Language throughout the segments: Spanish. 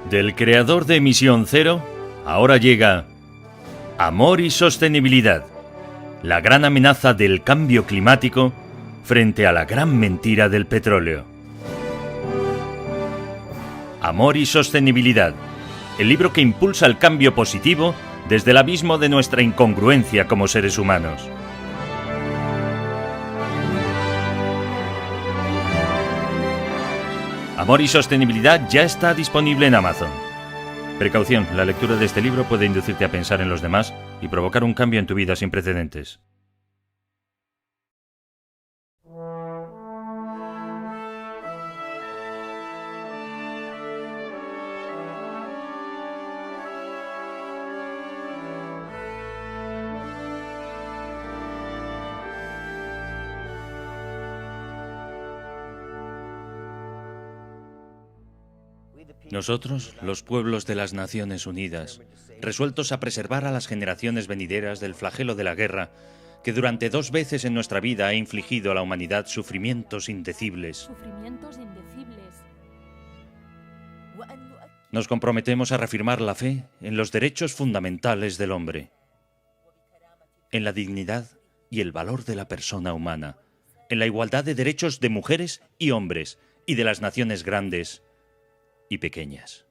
Del creador de Emisión Cero, ahora llega Amor y Sostenibilidad, la gran amenaza del cambio climático frente a la gran mentira del petróleo. Amor y Sostenibilidad, el libro que impulsa el cambio positivo desde el abismo de nuestra incongruencia como seres humanos. Amor y Sostenibilidad ya está disponible en Amazon. Precaución, la lectura de este libro puede inducirte a pensar en los demás y provocar un cambio en tu vida sin precedentes. Nosotros, los pueblos de las Naciones Unidas, resueltos a preservar a las generaciones venideras del flagelo de la guerra, que durante 2 veces en nuestra vida ha infligido a la humanidad sufrimientos indecibles. Nos comprometemos a reafirmar la fe en los derechos fundamentales del hombre, en la dignidad y el valor de la persona humana, en la igualdad de derechos de mujeres y hombres y de las naciones grandes y pequeñas.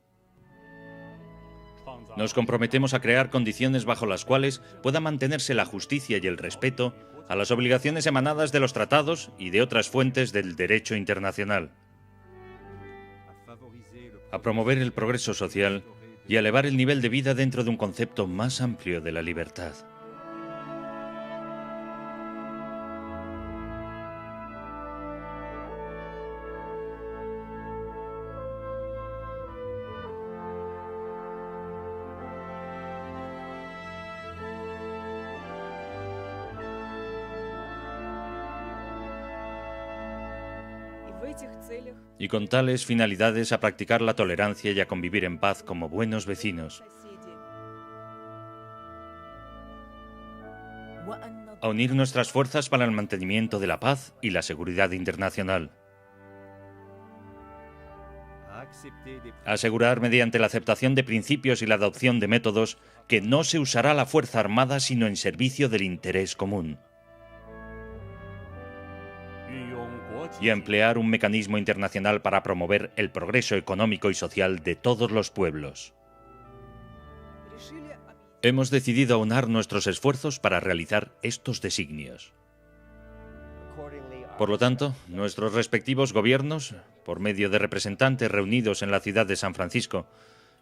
Nos comprometemos a crear condiciones bajo las cuales pueda mantenerse la justicia y el respeto a las obligaciones emanadas de los tratados y de otras fuentes del derecho internacional, a promover el progreso social y a elevar el nivel de vida dentro de un concepto más amplio de la libertad. Y con tales finalidades a practicar la tolerancia y a convivir en paz como buenos vecinos. A unir nuestras fuerzas para el mantenimiento de la paz y la seguridad internacional. A asegurar mediante la aceptación de principios y la adopción de métodos que no se usará la fuerza armada sino en servicio del interés común. Y a emplear un mecanismo internacional para promover el progreso económico y social de todos los pueblos. Hemos decidido aunar nuestros esfuerzos para realizar estos designios. Por lo tanto, nuestros respectivos gobiernos, por medio de representantes reunidos en la ciudad de San Francisco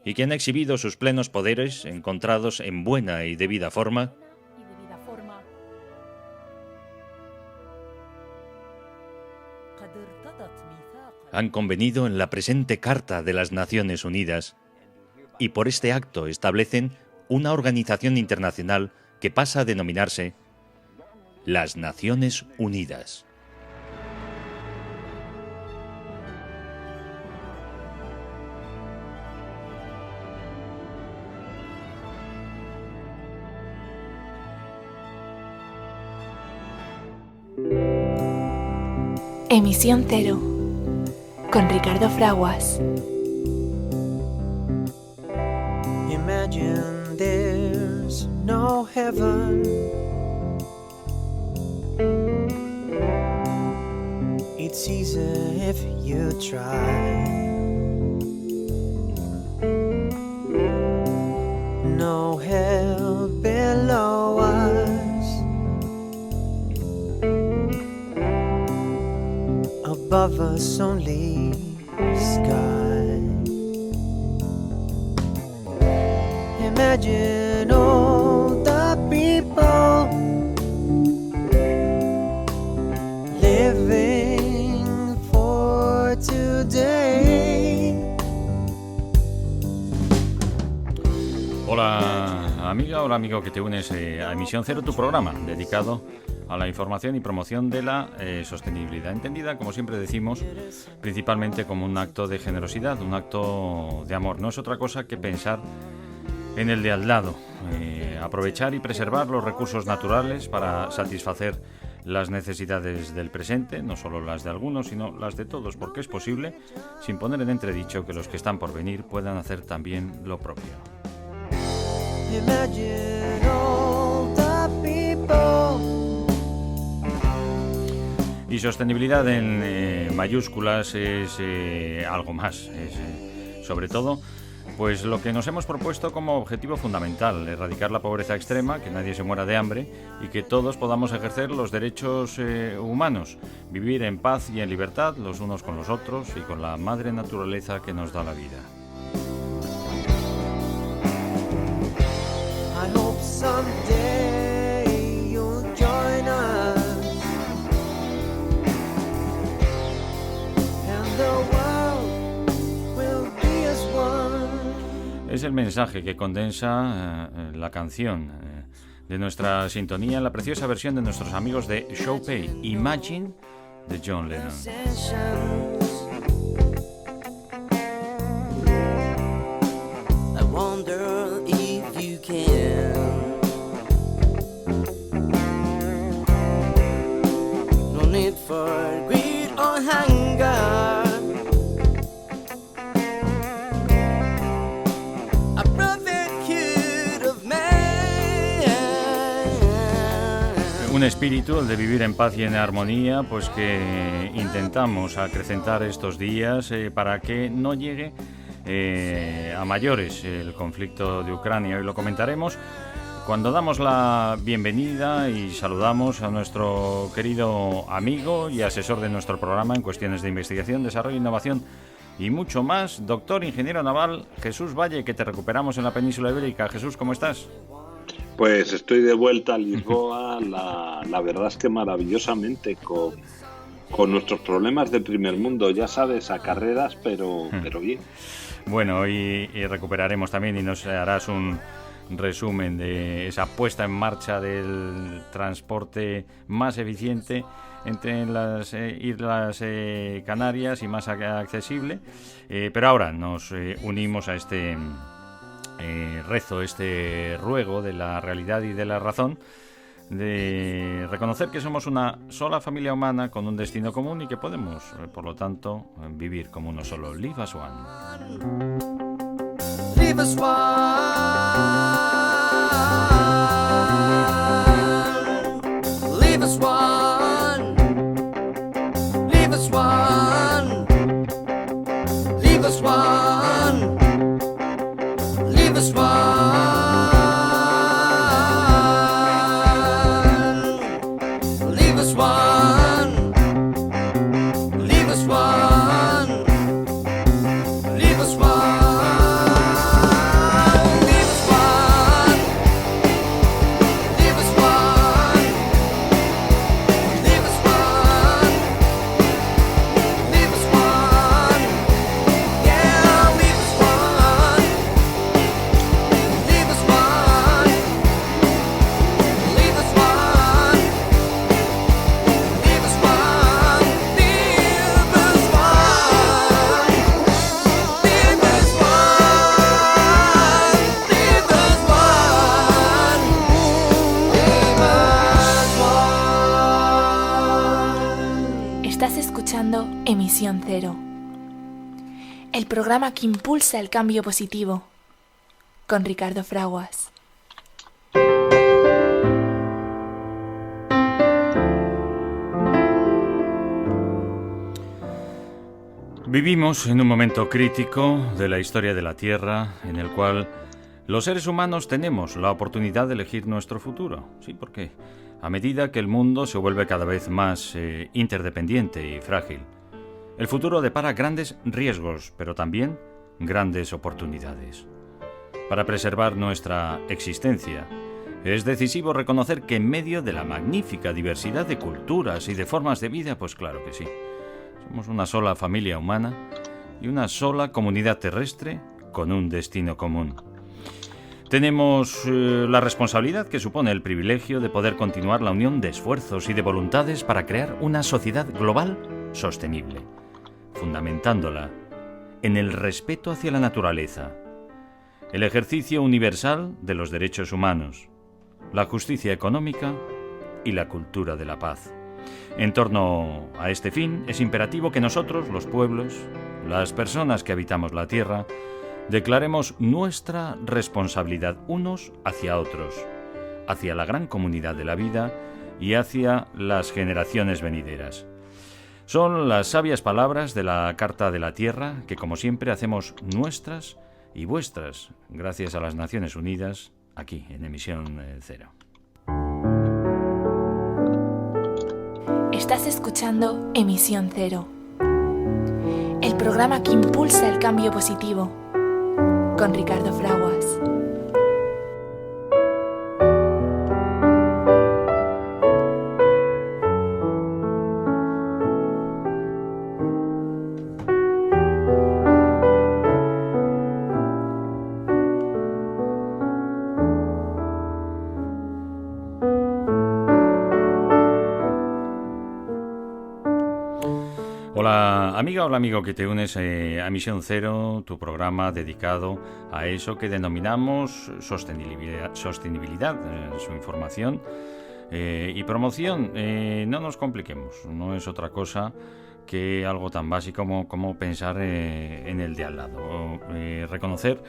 y que han exhibido sus plenos poderes, encontrados en buena y debida forma, han convenido en la presente Carta de las Naciones Unidas y por este acto establecen una organización internacional que pasa a denominarse las Naciones Unidas. Emisión Cero, con Ricardo Fraguas. Imagine there's no heaven. It's easy if you try. No hell below us. Above us only sky. Imagine all the people living for today. Hola amiga, hola amigo que te unes a Emisión Cero, tu programa dedicado a la información y promoción de la sostenibilidad, entendida, como siempre decimos, principalmente como un acto de generosidad, un acto de amor. No es otra cosa que pensar en el de al lado, aprovechar y preservar los recursos naturales para satisfacer las necesidades del presente, no solo las de algunos, sino las de todos, porque es posible, sin poner en entredicho que los que están por venir puedan hacer también lo propio. Imagine all the people. Y sostenibilidad en mayúsculas es algo más, es sobre todo pues lo que nos hemos propuesto como objetivo fundamental: erradicar la pobreza extrema, que nadie se muera de hambre y que todos podamos ejercer los derechos humanos, vivir en paz y en libertad los unos con los otros y con la madre naturaleza que nos da la vida. I hope someday you'll join us, and the world will be as one. Es el mensaje que condensa la canción de nuestra sintonía en la preciosa versión de nuestros amigos de Showpay, Imagine, de John Lennon. I wonder if you can. No need for greed or hunger. A brotherhood of man. Un espíritu, el de vivir en paz y en armonía, pues que intentamos acrecentar estos días para que no llegue a mayores el conflicto de Ucrania. Hoy lo comentaremos cuando damos la bienvenida y saludamos a nuestro querido amigo y asesor de nuestro programa en cuestiones de investigación, desarrollo, innovación y mucho más, doctor ingeniero naval Jesús Valle, que te recuperamos en la península ibérica. Jesús, ¿cómo estás? Pues estoy de vuelta a Lisboa, la verdad es que maravillosamente, con nuestros problemas de primer mundo, ya sabes, a carreras, pero bien. Bueno, hoy recuperaremos también y nos harás un resumen de esa puesta en marcha del transporte más eficiente entre las Islas Canarias y más accesible. Pero ahora nos unimos a este rezo, este ruego de la realidad y de la razón, de reconocer que somos una sola familia humana con un destino común y que podemos, por lo tanto, vivir como uno solo. Live as one. Leave us one. Leave us one. Leave us one. Leave us one. Leave us one. Leave us one. Leave us one. Leave us one. Emisión Cero, el programa que impulsa el cambio positivo, con Ricardo Fraguas. Vivimos en un momento crítico de la historia de la Tierra, en el cual los seres humanos tenemos la oportunidad de elegir nuestro futuro. Sí, porque a medida que el mundo se vuelve cada vez más interdependiente y frágil, el futuro depara grandes riesgos, pero también grandes oportunidades. Para preservar nuestra existencia, es decisivo reconocer que en medio de la magnífica diversidad de culturas y de formas de vida, pues claro que sí, somos una sola familia humana y una sola comunidad terrestre con un destino común. Tenemos la responsabilidad que supone el privilegio de poder continuar la unión de esfuerzos y de voluntades para crear una sociedad global sostenible, fundamentándola en el respeto hacia la naturaleza, el ejercicio universal de los derechos humanos, la justicia económica y la cultura de la paz. En torno a este fin, es imperativo que nosotros, los pueblos, las personas que habitamos la tierra, declaremos nuestra responsabilidad unos hacia otros, hacia la gran comunidad de la vida y hacia las generaciones venideras. Son las sabias palabras de la Carta de la Tierra que, como siempre, hacemos nuestras y vuestras, gracias a las Naciones Unidas, aquí en Emisión Cero. Estás escuchando Emisión Cero, el programa que impulsa el cambio positivo, con Ricardo Fraguas. Hola amiga, hola amigo que te unes a Emisión Cero, tu programa dedicado a eso que denominamos sostenibilidad, su información y promoción. No nos compliquemos, no es otra cosa que algo tan básico como pensar en el de al lado. Reconocer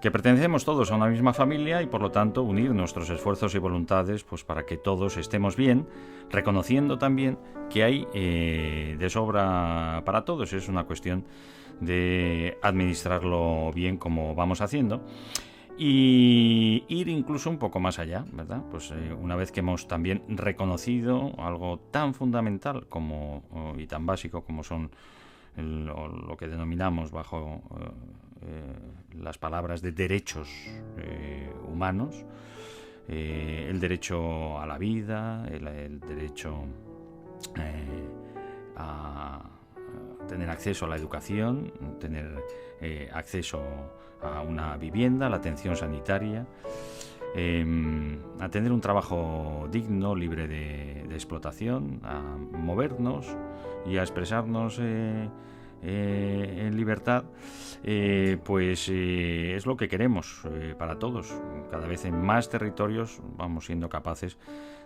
que pertenecemos todos a una misma familia y por lo tanto unir nuestros esfuerzos y voluntades pues para que todos estemos bien, reconociendo también que hay de sobra para todos. Es una cuestión de administrarlo bien como vamos haciendo y ir incluso un poco más allá, ¿verdad? Pues una vez que hemos también reconocido algo tan fundamental como y tan básico como son lo que denominamos bajo las palabras de derechos humanos, el derecho a la vida, el derecho a tener acceso a la educación, tener acceso a una vivienda, a la atención sanitaria, a tener un trabajo digno, libre de explotación, a movernos y a expresarnos en libertad, es lo que queremos para todos. Cada vez en más territorios vamos siendo capaces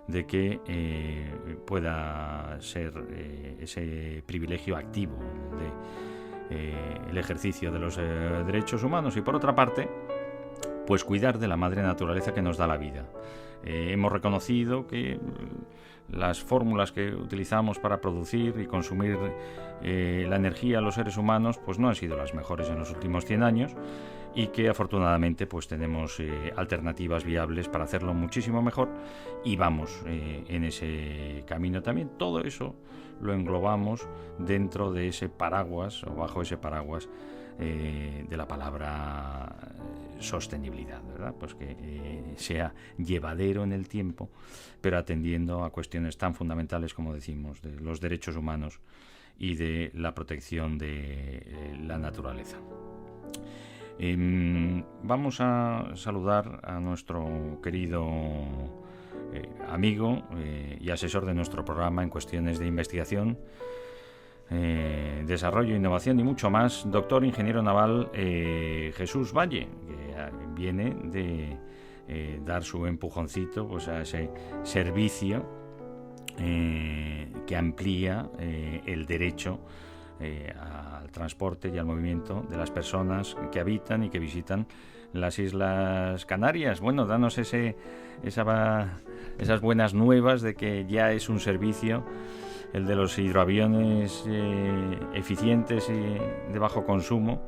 de que pueda ser ese privilegio activo de el ejercicio de los derechos humanos y por otra parte pues cuidar de la madre naturaleza que nos da la vida. Hemos reconocido que las fórmulas que utilizamos para producir y consumir la energía los seres humanos pues no han sido las mejores en los últimos 100 años y que afortunadamente pues tenemos alternativas viables para hacerlo muchísimo mejor y vamos en ese camino también. Todo eso lo englobamos dentro de ese paraguas o bajo ese paraguas de la palabra sostenibilidad, ¿verdad? Pues que sea llevadero en el tiempo, pero atendiendo a cuestiones tan fundamentales como decimos, de los derechos humanos y de la protección de la naturaleza. Vamos a saludar a nuestro querido amigo y asesor de nuestro programa en cuestiones de investigación, desarrollo, innovación y mucho más, doctor ingeniero naval Jesús Valle, que viene de dar su empujoncito pues a ese servicio que amplía el derecho al transporte y al movimiento de las personas que habitan y que visitan las Islas Canarias. Bueno, danos esas buenas nuevas de que ya es un servicio, el de los hidroaviones eficientes y de bajo consumo,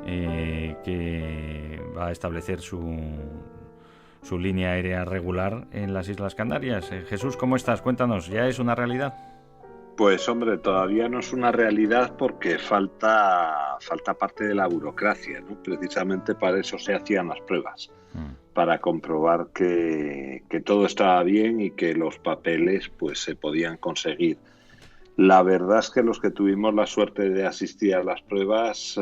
que va a establecer su línea aérea regular en las Islas Canarias. Jesús, ¿cómo estás? Cuéntanos, ¿ya es una realidad? Pues hombre, todavía no es una realidad porque falta parte de la burocracia, ¿no? Precisamente para eso se hacían las pruebas, para comprobar que todo estaba bien y que los papeles pues se podían conseguir. La verdad es que los que tuvimos la suerte de asistir a las pruebas,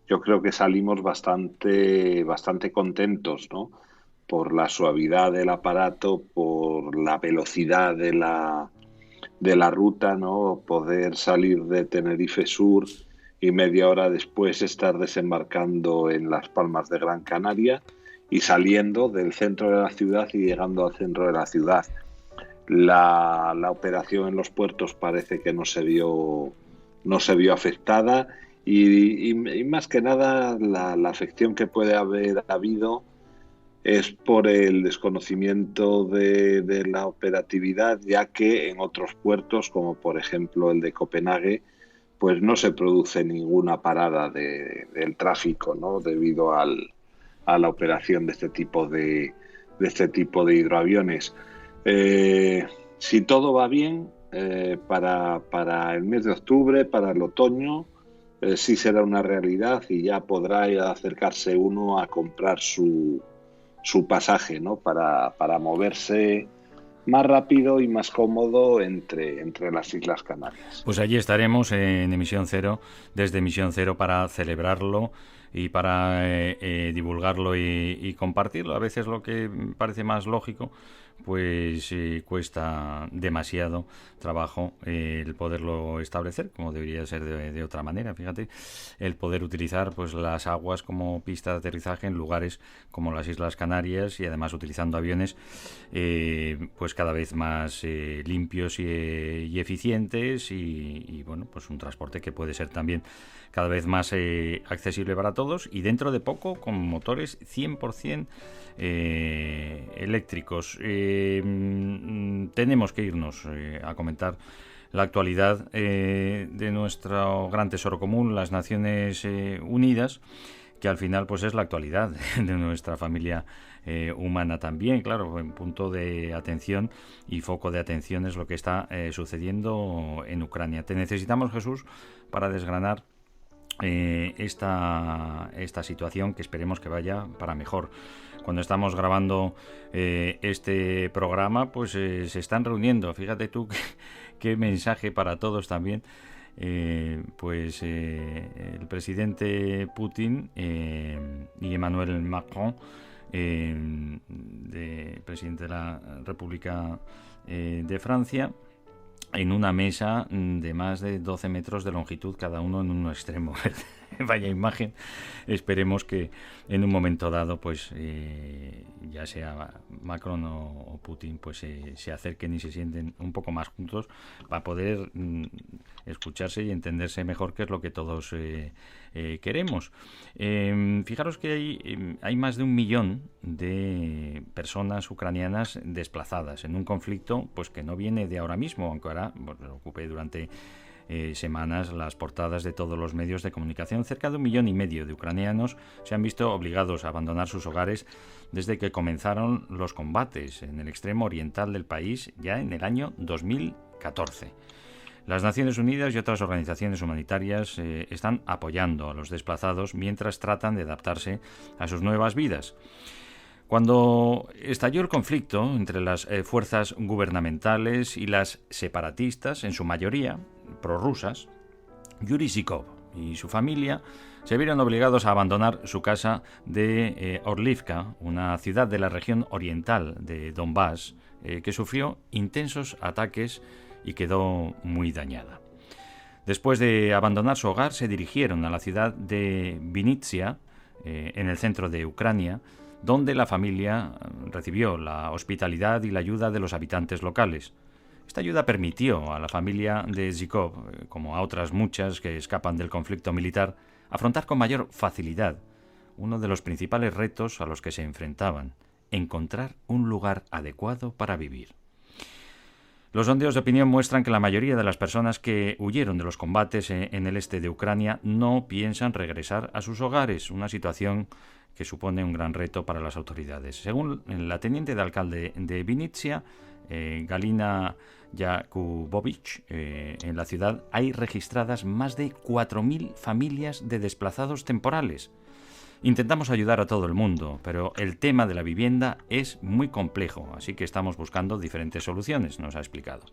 yo creo que salimos bastante contentos, ¿no? Por la suavidad del aparato, por la velocidad de la ruta, ¿no? Poder salir de Tenerife Sur y media hora después estar desembarcando en Las Palmas de Gran Canaria y saliendo del centro de la ciudad y llegando al centro de la ciudad. La operación en los puertos parece que no se vio afectada y más que nada la afección que puede haber habido es por el desconocimiento de la operatividad, ya que en otros puertos, como por ejemplo el de Copenhague, pues no se produce ninguna parada del tráfico, ¿no? Debido a la operación de este tipo de hidroaviones. Si todo va bien, para el mes de octubre, para el otoño, sí será una realidad y ya podrá acercarse uno a comprar su pasaje, ¿no? Para moverse más rápido y más cómodo entre las Islas Canarias. Pues allí estaremos en Emisión Cero, desde Emisión Cero, para celebrarlo y para divulgarlo y compartirlo. A veces lo que parece más lógico, pues cuesta demasiado trabajo el poderlo establecer, como debería ser de otra manera. Fíjate, el poder utilizar pues las aguas como pista de aterrizaje en lugares como las Islas Canarias y además utilizando aviones pues cada vez más limpios y eficientes y bueno, pues un transporte que puede ser también cada vez más accesible para todos y dentro de poco con motores 100% eléctricos. Tenemos que irnos a comentar la actualidad de nuestro gran tesoro común, las Naciones Unidas, que al final pues es la actualidad de nuestra familia humana también, claro, en punto de atención y foco de atención es lo que está sucediendo en Ucrania. Te necesitamos, Jesús, para desgranar esta situación que esperemos que vaya para mejor. Cuando estamos grabando este programa, pues se están reuniendo. Fíjate tú qué mensaje para todos también. El presidente Putin y Emmanuel Macron, presidente de la República de Francia, en una mesa de más de 12 metros de longitud, cada uno en un extremo. Vaya imagen. Esperemos que en un momento dado, pues ya sea Macron o Putin, pues se acerquen y se sienten un poco más juntos para poder escucharse y entenderse mejor qué es lo que todos queremos. Fijaros que hay más de 1 millón de personas ucranianas desplazadas en un conflicto pues que no viene de ahora mismo, aunque ahora ocupe durante semanas las portadas de todos los medios de comunicación. Cerca de 1,5 millones de ucranianos se han visto obligados a abandonar sus hogares desde que comenzaron los combates en el extremo oriental del país ya en el año 2014. Las Naciones Unidas y otras organizaciones humanitarias están apoyando a los desplazados mientras tratan de adaptarse a sus nuevas vidas. Cuando estalló el conflicto entre las fuerzas gubernamentales y las separatistas, en su mayoría prorrusas, Yuri Zhikov y su familia se vieron obligados a abandonar su casa de Orlivka, una ciudad de la región oriental de Donbass, que sufrió intensos ataques y quedó muy dañada. Después de abandonar su hogar, se dirigieron a la ciudad de Vinnytsia, en el centro de Ucrania, donde la familia recibió la hospitalidad y la ayuda de los habitantes locales. Esta ayuda permitió a la familia de Zhikov, como a otras muchas que escapan del conflicto militar, afrontar con mayor facilidad uno de los principales retos a los que se enfrentaban: encontrar un lugar adecuado para vivir. Los sondeos de opinión muestran que la mayoría de las personas que huyeron de los combates en el este de Ucrania no piensan regresar a sus hogares, una situación que supone un gran reto para las autoridades. Según la teniente de alcalde de Vinnytsia, Galina Yakubovich, en la ciudad hay registradas más de 4.000 familias de desplazados temporales. Intentamos ayudar a todo el mundo, pero el tema de la vivienda es muy complejo, así que estamos buscando diferentes soluciones, nos ha explicado.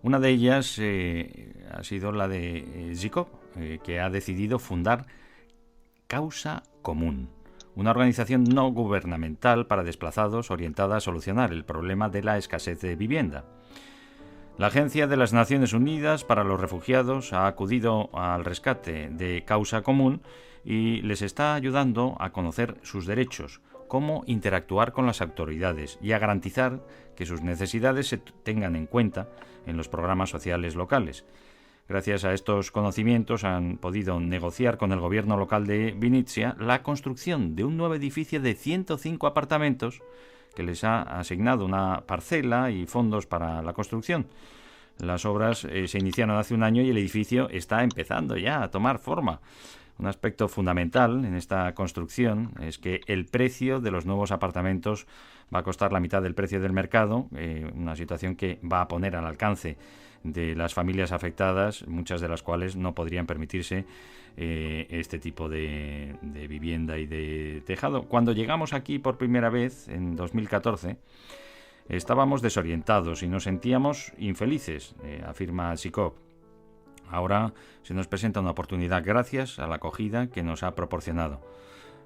Una de ellas ha sido la de Zhikov, que ha decidido fundar Causa Común, una organización no gubernamental para desplazados orientada a solucionar el problema de la escasez de vivienda. La Agencia de las Naciones Unidas para los Refugiados ha acudido al rescate de Causa Común y les está ayudando a conocer sus derechos, cómo interactuar con las autoridades y a garantizar que sus necesidades se tengan en cuenta en los programas sociales locales. Gracias a estos conocimientos han podido negociar con el gobierno local de Vinnytsia la construcción de un nuevo edificio de 105 apartamentos que les ha asignado una parcela y fondos para la construcción. Las obras se iniciaron hace un año y el edificio está empezando ya a tomar forma. Un aspecto fundamental en esta construcción es que el precio de los nuevos apartamentos va a costar la mitad del precio del mercado, una situación que va a poner al alcance de las familias afectadas, muchas de las cuales no podrían permitirse este tipo de vivienda y de tejado. Cuando llegamos aquí por primera vez, en 2014, estábamos desorientados y nos sentíamos infelices, afirma Sikov. Ahora se nos presenta una oportunidad gracias a la acogida que nos ha proporcionado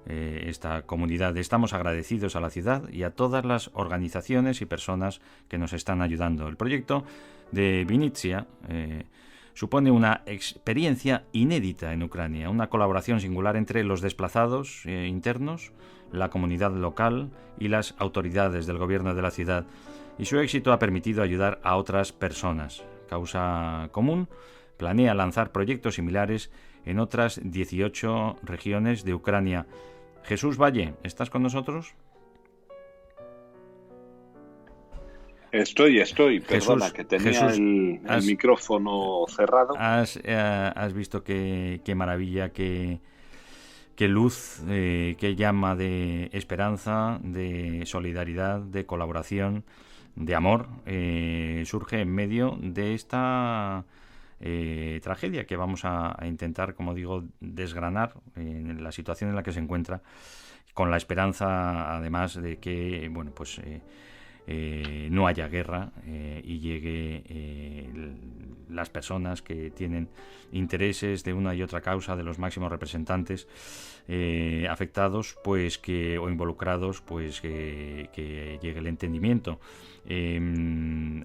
esta comunidad. Estamos agradecidos a la ciudad y a todas las organizaciones y personas que nos están ayudando. El proyecto de Vinnytsia supone una experiencia inédita en Ucrania, una colaboración singular entre los desplazados internos, la comunidad local y las autoridades del gobierno de la ciudad, y su éxito ha permitido ayudar a otras personas. Causa Común planea lanzar proyectos similares en otras 18 regiones de Ucrania. Jesús Valle, ¿estás con nosotros? Estoy. Perdona, Jesús, que tenía el micrófono cerrado. Has visto qué maravilla, qué luz, qué llama de esperanza, de solidaridad, de colaboración, de amor, surge en medio de esta tragedia que vamos a intentar, como digo, desgranar en la situación en la que se encuentra, con la esperanza, además, de que, bueno, pues no haya guerra y llegue las personas que tienen intereses de una y otra causa, de los máximos representantes afectados, pues o involucrados, pues que llegue el entendimiento,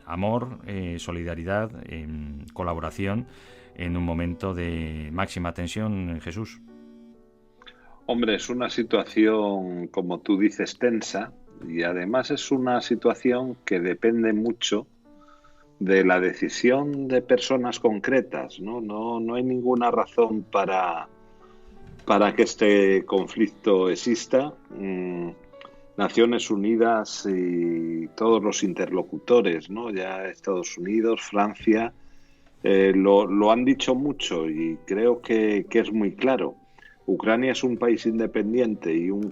amor, solidaridad, colaboración en un momento de máxima tensión. Jesús. Hombre, es una situación, como tú dices, tensa, y además es una situación que depende mucho de la decisión de personas concretas, ¿no? No hay ninguna razón para que este conflicto exista. Naciones Unidas y todos los interlocutores, ¿no? Ya Estados Unidos, Francia, lo han dicho mucho y creo que es muy claro. Ucrania es un país independiente y un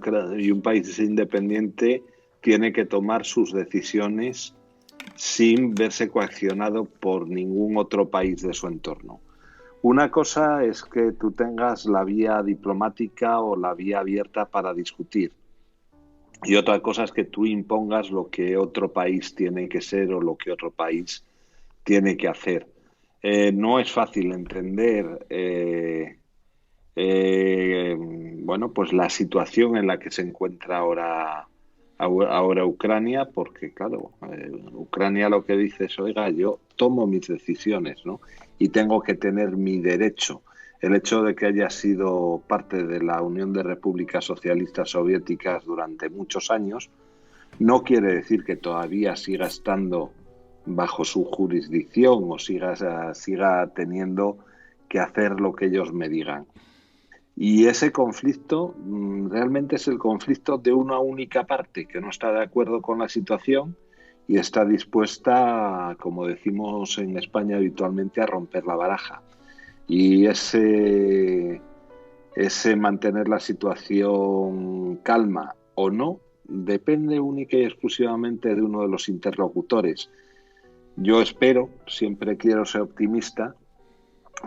país independiente tiene que tomar sus decisiones sin verse coaccionado por ningún otro país de su entorno. Una cosa es que tú tengas la vía diplomática o la vía abierta para discutir, y otra cosa es que tú impongas lo que otro país tiene que ser o lo que otro país tiene que hacer. No es fácil entender bueno, pues la situación en la que se encuentra ahora Ucrania, porque claro, Ucrania lo que dice es, oiga, yo tomo mis decisiones, ¿no? Y tengo que tener mi derecho. El hecho de que haya sido parte de la Unión de Repúblicas Socialistas Soviéticas durante muchos años no quiere decir que todavía siga estando bajo su jurisdicción o siga teniendo que hacer lo que ellos me digan. Y ese conflicto realmente es el conflicto de una única parte que no está de acuerdo con la situación y está dispuesta, como decimos en España habitualmente, a romper la baraja. Y ese mantener la situación calma o no depende única y exclusivamente de uno de los interlocutores. Yo espero, siempre quiero ser optimista,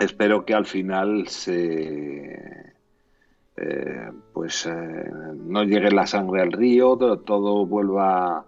espero que al final no llegue la sangre al río, todo vuelva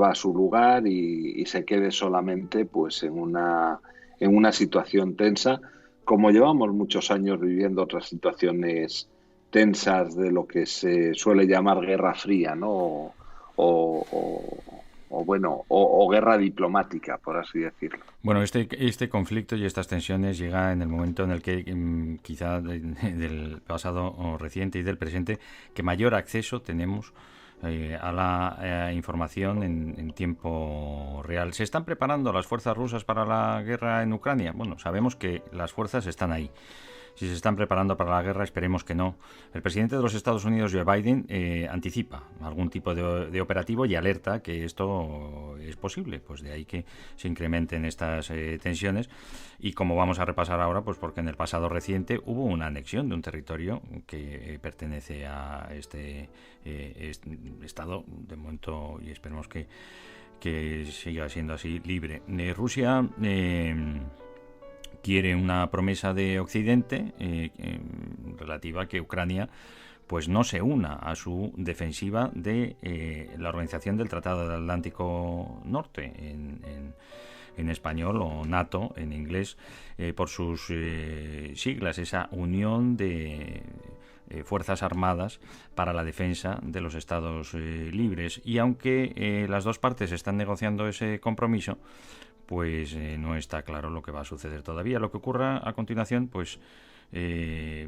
a su lugar y se quede solamente pues en una situación tensa, como llevamos muchos años viviendo otras situaciones tensas de lo que se suele llamar Guerra Fría, ¿no? O o guerra diplomática, por así decirlo. Bueno, este conflicto y estas tensiones llega en el momento en el que quizá del pasado reciente y del presente, que mayor acceso tenemos a la información en tiempo real. ¿Se están preparando las fuerzas rusas para la guerra en Ucrania? Bueno, sabemos que las fuerzas están ahí. Si se están preparando para la guerra, esperemos que no. El presidente de los Estados Unidos, Joe Biden, anticipa algún tipo de operativo y alerta que esto es posible. Pues de ahí que se incrementen estas tensiones. Y como vamos a repasar ahora, pues porque en el pasado reciente hubo una anexión de un territorio que pertenece a este estado, de momento, y esperemos que siga siendo así, libre. Rusia quiere una promesa de Occidente relativa a que Ucrania pues no se una a su defensiva de la Organización del Tratado del Atlántico Norte, en español, o NATO en inglés, por sus siglas, esa unión de fuerzas armadas para la defensa de los estados libres. Y aunque las dos partes están negociando ese compromiso, pues no está claro lo que va a suceder todavía. Lo que ocurra a continuación, pues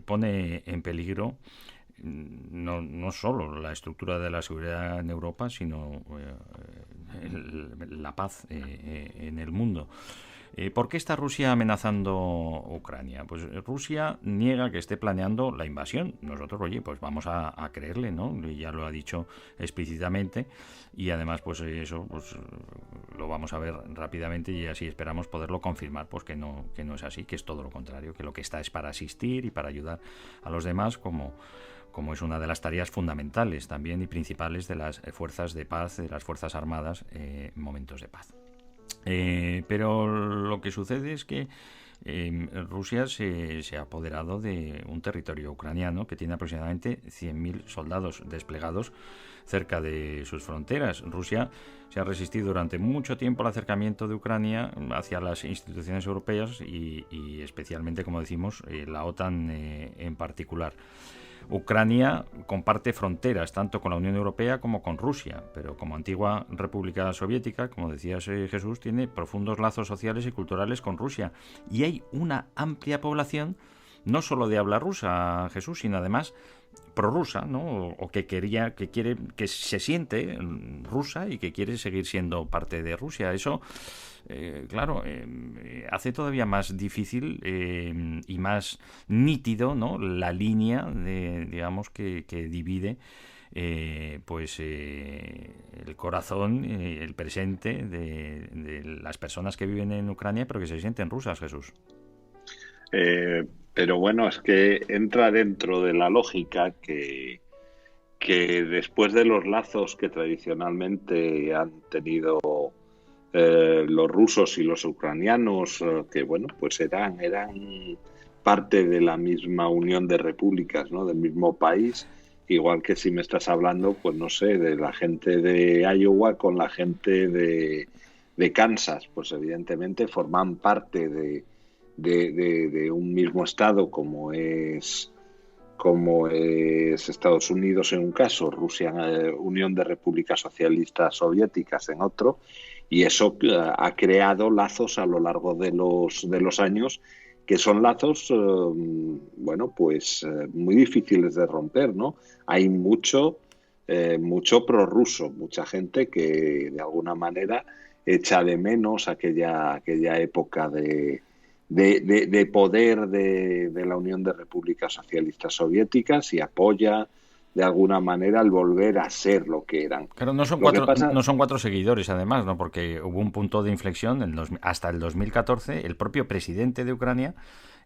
pone en peligro no solo la estructura de la seguridad en Europa, sino la paz en el mundo. ¿Por qué está Rusia amenazando Ucrania? Pues Rusia niega que esté planeando la invasión. Nosotros, pues vamos a creerle, ¿no? Ya lo ha dicho explícitamente, y además, pues eso pues lo vamos a ver rápidamente, y así esperamos poderlo confirmar, pues que no es así, que es todo lo contrario, que lo que está es para asistir y para ayudar a los demás, como es una de las tareas fundamentales también y principales de las fuerzas de paz, de las fuerzas armadas en momentos de paz. Pero lo que sucede es que Rusia se ha apoderado de un territorio ucraniano que tiene aproximadamente 100.000 soldados desplegados cerca de sus fronteras. Rusia se ha resistido durante mucho tiempo al acercamiento de Ucrania hacia las instituciones europeas y especialmente, como decimos, la OTAN en particular. Ucrania comparte fronteras tanto con la Unión Europea como con Rusia, pero como antigua república soviética, como decías, Jesús, tiene profundos lazos sociales y culturales con Rusia, y hay una amplia población no solo de habla rusa, Jesús, sino además prorrusa, ¿no? O que quiere, que se siente rusa y que quiere seguir siendo parte de Rusia. Eso claro, hace todavía más difícil y más nítido, ¿no?, la línea digamos que divide el corazón, el presente de las personas que viven en Ucrania pero que se sienten rusas, Jesús. Pero bueno, es que entra dentro de la lógica que después de los lazos que tradicionalmente han tenido los rusos y los ucranianos, que bueno, pues eran parte de la misma unión de repúblicas, ¿no?, del mismo país, igual que si me estás hablando, pues no sé, de la gente de Iowa con la gente de Kansas, pues evidentemente forman parte de un mismo estado como es Estados Unidos en un caso, Rusia, Unión de Repúblicas Socialistas Soviéticas en otro, y eso ha creado lazos a lo largo de los años que son lazos, muy difíciles de romper, ¿no? Hay mucho prorruso, mucha gente que de alguna manera echa de menos aquella época de poder de la Unión de Repúblicas Socialistas Soviéticas y apoya de alguna manera el volver a ser lo que eran. Claro, no son cuatro seguidores, además, ¿no? Porque hubo un punto de inflexión hasta el 2014. El propio presidente de Ucrania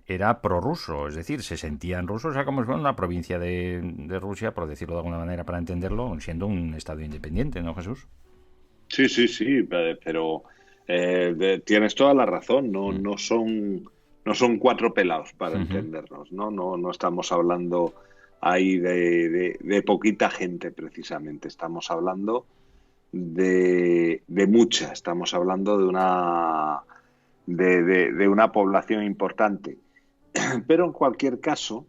era prorruso, es decir, se sentían rusos, o sea, como si fuera una provincia de Rusia, por decirlo de alguna manera para entenderlo, siendo un estado independiente, ¿no, Jesús? Sí, pero tienes toda la razón, no son cuatro pelados para entendernos, no estamos hablando ahí de poquita gente precisamente, estamos hablando de mucha, estamos hablando de una población importante. Pero en cualquier caso,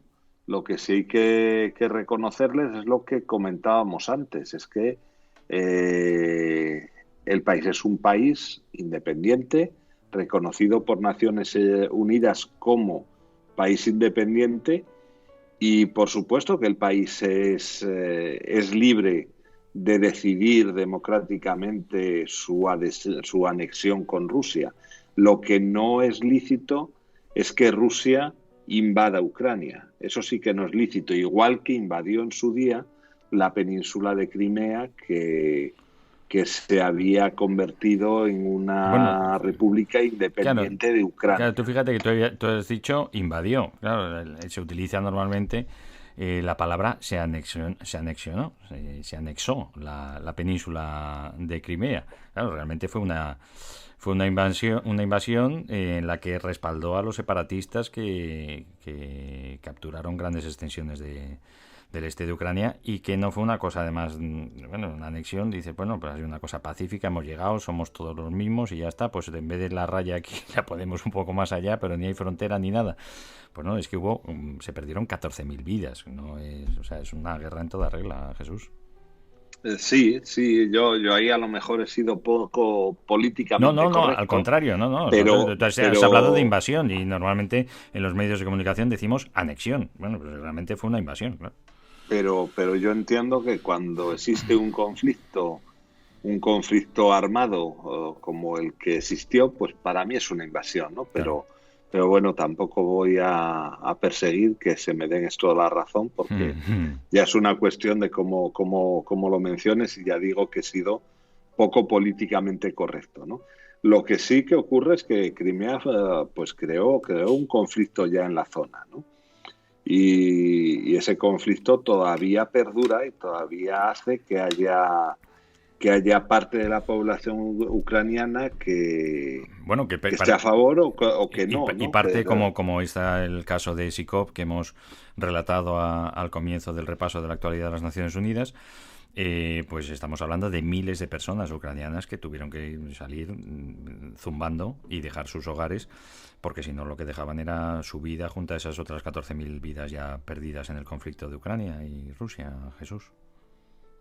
lo que sí hay que reconocerles es lo que comentábamos antes, es que el país es un país independiente, reconocido por Naciones Unidas como país independiente, y por supuesto que el país es libre de decidir democráticamente su anexión con Rusia. Lo que no es lícito es que Rusia invada Ucrania. Eso sí que no es lícito, igual que invadió en su día la península de Crimea, que se había convertido en una república independiente de Ucrania. Claro, tú fíjate que tú has dicho invadió. Claro, se utiliza normalmente la palabra se anexó la península de Crimea. Claro, realmente fue una invasión en la que respaldó a los separatistas que capturaron grandes extensiones del este de Ucrania, y que no fue una cosa, además, bueno, una anexión, dice, bueno, pues ha sido una cosa pacífica, hemos llegado, somos todos los mismos y ya está, pues en vez de la raya aquí la ponemos un poco más allá, pero ni hay frontera ni nada. Pues no, es que se perdieron 14.000 vidas, no es, o sea, es una guerra en toda regla, Jesús. Sí, yo ahí a lo mejor he sido poco políticamente No, correcto, al contrario, no. Pero Has hablado de invasión y normalmente en los medios de comunicación decimos anexión. Bueno, pues realmente fue una invasión, claro. Pero yo entiendo que cuando existe un conflicto armado como el que existió, pues para mí es una invasión, ¿no? Pero bueno, tampoco voy a perseguir que se me den esto la razón, porque ya es una cuestión de cómo lo menciones, y ya digo que he sido poco políticamente correcto, ¿no? Lo que sí que ocurre es que Crimea pues creó un conflicto ya en la zona, ¿no? Y ese conflicto todavía perdura y todavía hace que haya parte de la población ucraniana que esté a favor o que no. Y parte, como está el caso de Sikov, que hemos relatado al comienzo del repaso de la actualidad de las Naciones Unidas, pues estamos hablando de miles de personas ucranianas que tuvieron que salir zumbando y dejar sus hogares, porque si no lo que dejaban era su vida junto a esas otras 14.000 vidas ya perdidas en el conflicto de Ucrania y Rusia, Jesús.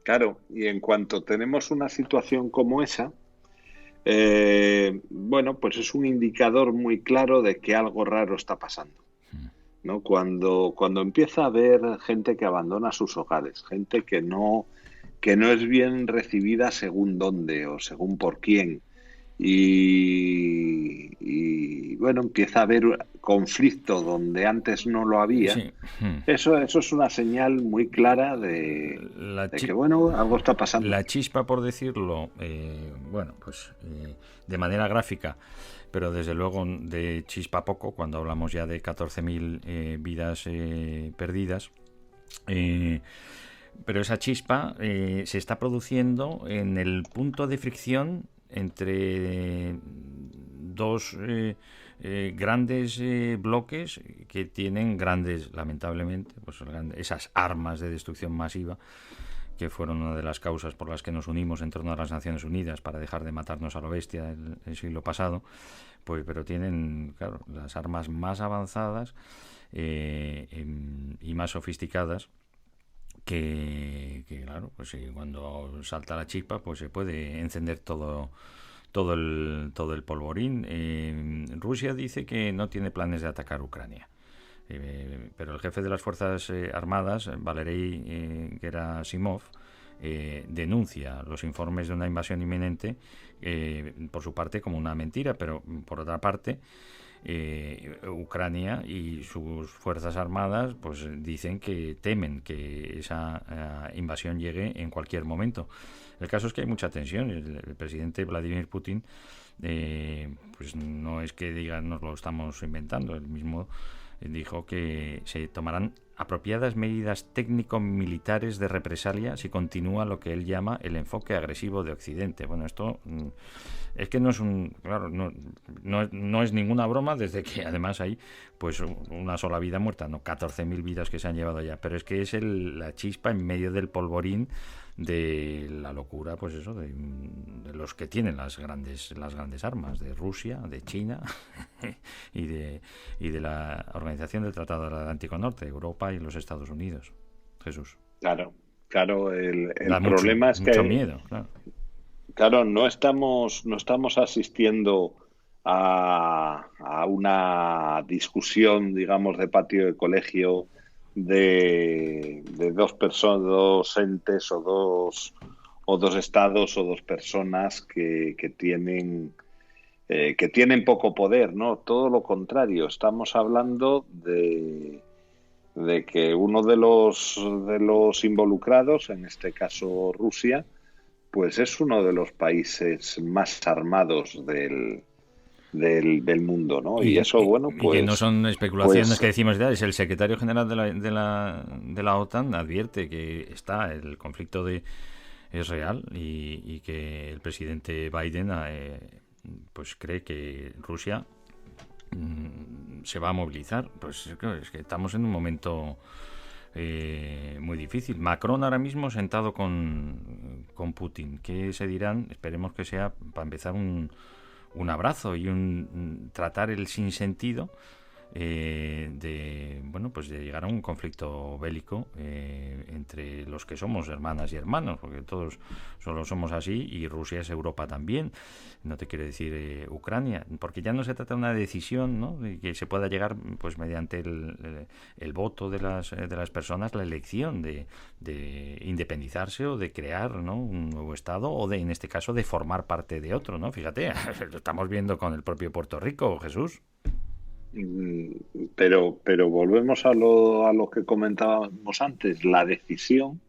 Claro, y en cuanto tenemos una situación como esa, bueno, pues es un indicador muy claro de que algo raro está pasando, ¿no? Cuando empieza a haber gente que abandona sus hogares, gente que no es bien recibida según dónde o según por quién, y bueno, empieza a haber conflicto donde antes no lo había. Sí. Eso es una señal muy clara de que, bueno, algo está pasando. La chispa, por decirlo, de manera gráfica, pero desde luego de chispa poco, cuando hablamos ya de 14.000 vidas perdidas. Pero esa chispa se está produciendo en el punto de fricción entre dos grandes bloques que tienen lamentablemente, pues esas armas de destrucción masiva, que fueron una de las causas por las que nos unimos en torno a las Naciones Unidas para dejar de matarnos a lo bestia el siglo pasado, pues pero tienen, claro, las armas más avanzadas y más sofisticadas, que claro, pues cuando salta la chispa, pues se puede encender todo el polvorín. Rusia dice que no tiene planes de atacar Ucrania, pero el jefe de las fuerzas armadas, Valery Gerasimov, denuncia los informes de una invasión inminente, por su parte como una mentira, pero por otra parte Ucrania y sus fuerzas armadas pues dicen que temen que esa invasión llegue en cualquier momento. El caso es que hay mucha tensión. El presidente Vladimir Putin pues no es que diga nos lo estamos inventando, él mismo dijo que se tomarán apropiadas medidas técnico-militares de represalia si continúa lo que él llama el enfoque agresivo de Occidente. Bueno, esto es que no es no es ninguna broma, desde que además hay pues una sola vida muerta, no 14.000 vidas que se han llevado ya, pero es que es la chispa en medio del polvorín de la locura, pues eso, de los que tienen las grandes armas, de Rusia, de China y de la Organización del Tratado del Atlántico Norte, Europa y los Estados Unidos. Jesús. Claro, el problema es que mucho miedo, claro. Claro, no estamos asistiendo a una discusión, digamos, de patio de colegio de dos personas, dos entes o dos estados o dos personas que tienen poco poder, ¿no? Todo lo contrario, estamos hablando de que uno de los involucrados, en este caso Rusia, pues es uno de los países más armados del mundo, ¿no? Y eso, bueno, Y que no pues, son especulaciones pues que decimos ya, es el secretario general de la OTAN advierte que el conflicto es real y que el presidente Biden pues cree que Rusia se va a movilizar. Pues claro, es que estamos en un momento muy difícil. Macron ahora mismo sentado con Putin. ¿Qué se dirán? Esperemos que sea, para empezar, un abrazo y tratar el sinsentido de llegar a un conflicto bélico entre los que somos hermanas y hermanos, porque todos solo somos así, y Rusia es Europa también, no te quiero decir Ucrania, porque ya no se trata de una decisión, ¿no?, de que se pueda llegar pues mediante el voto de las personas, la elección de independizarse o de crear, ¿no?, un nuevo estado, o en este caso de formar parte de otro, ¿no? Fíjate, lo estamos viendo con el propio Puerto Rico, Jesús. pero volvemos a lo que comentábamos antes. La decisión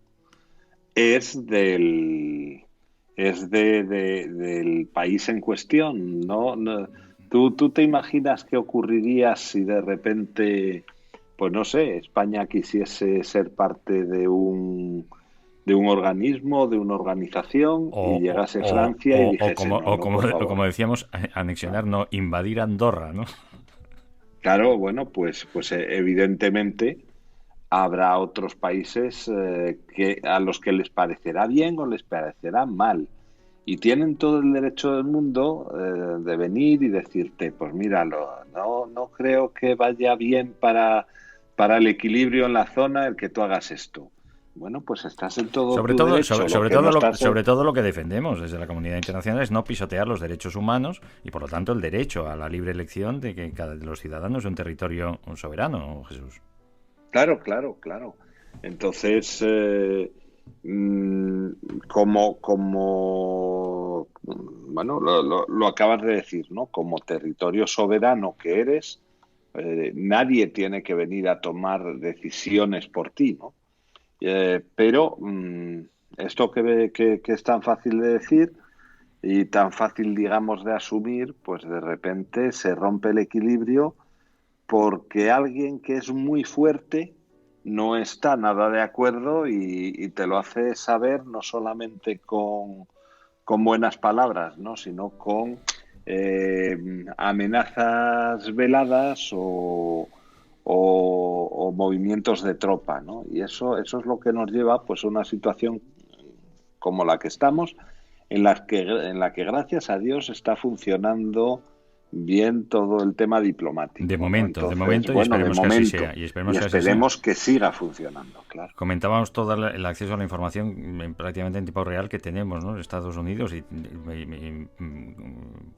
es del país en cuestión, ¿no? ¿Tú te imaginas qué ocurriría si de repente, pues no sé, España quisiese ser parte de un organismo, de una organización, O, y llegase o, Francia y o, o dijese, como, no, o no, como, por o como favor? decíamos, anexionar, no, invadir Andorra, ¿no? Claro, bueno, pues evidentemente habrá otros países a los que les parecerá bien o les parecerá mal. Y tienen todo el derecho del mundo de venir y decirte, pues míralo, no creo que vaya bien para el equilibrio en la zona el que tú hagas esto. Bueno, pues estás en todo Sobre tu todo, derecho. sobre, Lo sobre que no todo estás sobre todo lo que defendemos desde la comunidad internacional es no pisotear los derechos humanos y, por lo tanto, el derecho a la libre elección de que cada de los ciudadanos es un territorio soberano, Jesús. Claro, claro, claro. Entonces, mm, bueno, lo acabas de decir, ¿no? Como territorio soberano que eres, nadie tiene que venir a tomar decisiones por ti, ¿no? Pero esto que es tan fácil de decir y tan fácil, digamos, de asumir, pues de repente se rompe el equilibrio porque alguien que es muy fuerte no está nada de acuerdo y te lo hace saber no solamente con buenas palabras, ¿no?, sino con amenazas veladas o movimientos de tropa, ¿no? Y eso es lo que nos lleva, pues, a una situación como la que estamos, en la que gracias a Dios está funcionando bien todo el tema De diplomático, ¿no? momento, Entonces, y bueno, de esperemos que así momento, sea. Y y esperemos que así sea. esperemos que siga funcionando, claro. Comentábamos todo el acceso a la información prácticamente en tiempo real que tenemos, ¿no?, Estados Unidos, y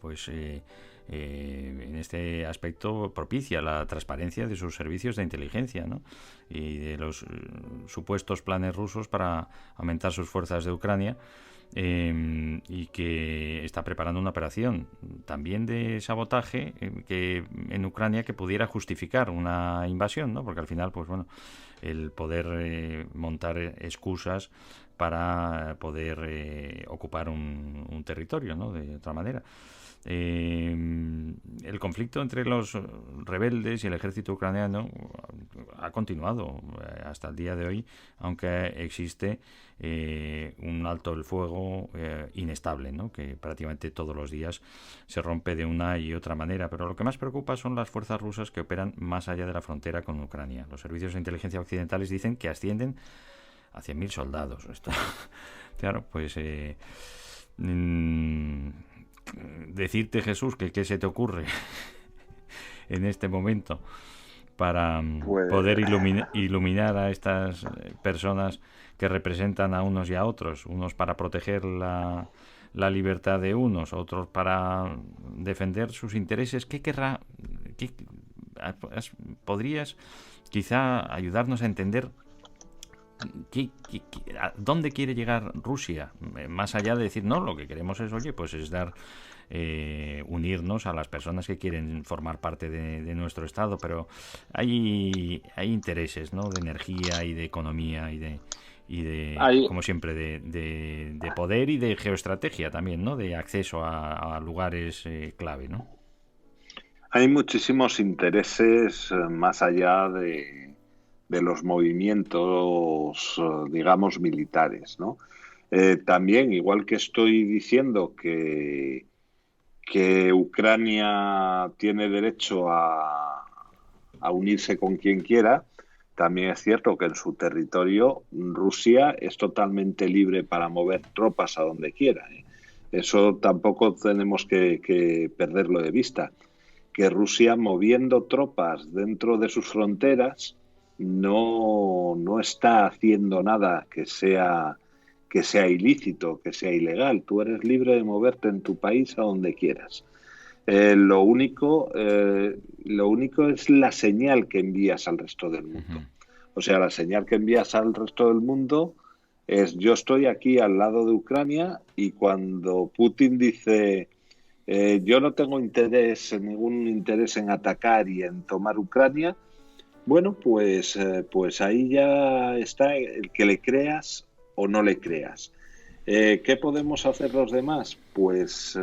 pues en este aspecto propicia la transparencia de sus servicios de inteligencia, ¿no?, y de los supuestos planes rusos para aumentar sus fuerzas de Ucrania. Y que está preparando una operación también de sabotaje que en Ucrania que pudiera justificar una invasión, ¿no? Porque al final, pues bueno, el poder montar excusas para poder ocupar un territorio, ¿no?, de otra manera. El conflicto entre los rebeldes y el ejército ucraniano ha continuado hasta el día de hoy, aunque existe un alto el fuego inestable, ¿no?, que prácticamente todos los días se rompe de una y otra manera. Pero lo que más preocupa son las fuerzas rusas que operan más allá de la frontera con Ucrania. Los servicios de inteligencia occidentales dicen que ascienden a 100.000 soldados. Esto, claro, pues decirte, Jesús, que qué se te ocurre en este momento para Pues, poder iluminar a estas personas que representan a unos y a otros, unos para proteger la libertad de unos, otros para defender sus intereses, ¿qué querrá? ¿Podrías quizá ayudarnos a entender a dónde quiere llegar Rusia? Más allá de decir, no, lo que queremos es, oye, pues es dar... unirnos a las personas que quieren formar parte de nuestro Estado, pero hay intereses, ¿no? De energía y de economía y de como siempre, de poder y de geoestrategia también, ¿no? De acceso a lugares clave, ¿no? Hay muchísimos intereses más allá de los movimientos, digamos, militares, ¿no? También, igual que estoy diciendo que Ucrania tiene derecho a unirse con quien quiera, también es cierto que en su territorio Rusia es totalmente libre para mover tropas a donde quiera, ¿eh? Eso tampoco tenemos que perderlo de vista, que Rusia moviendo tropas dentro de sus fronteras no está haciendo nada que sea ilícito, que sea ilegal. Tú eres libre de moverte en tu país a donde quieras. Lo único es la señal que envías al resto del mundo. O sea, la señal que envías al resto del mundo es: yo estoy aquí al lado de Ucrania, y cuando Putin dice yo no tengo ningún interés en atacar y en tomar Ucrania, bueno, pues ahí ya está el que le creas o no le creas. ¿Qué podemos hacer los demás? Pues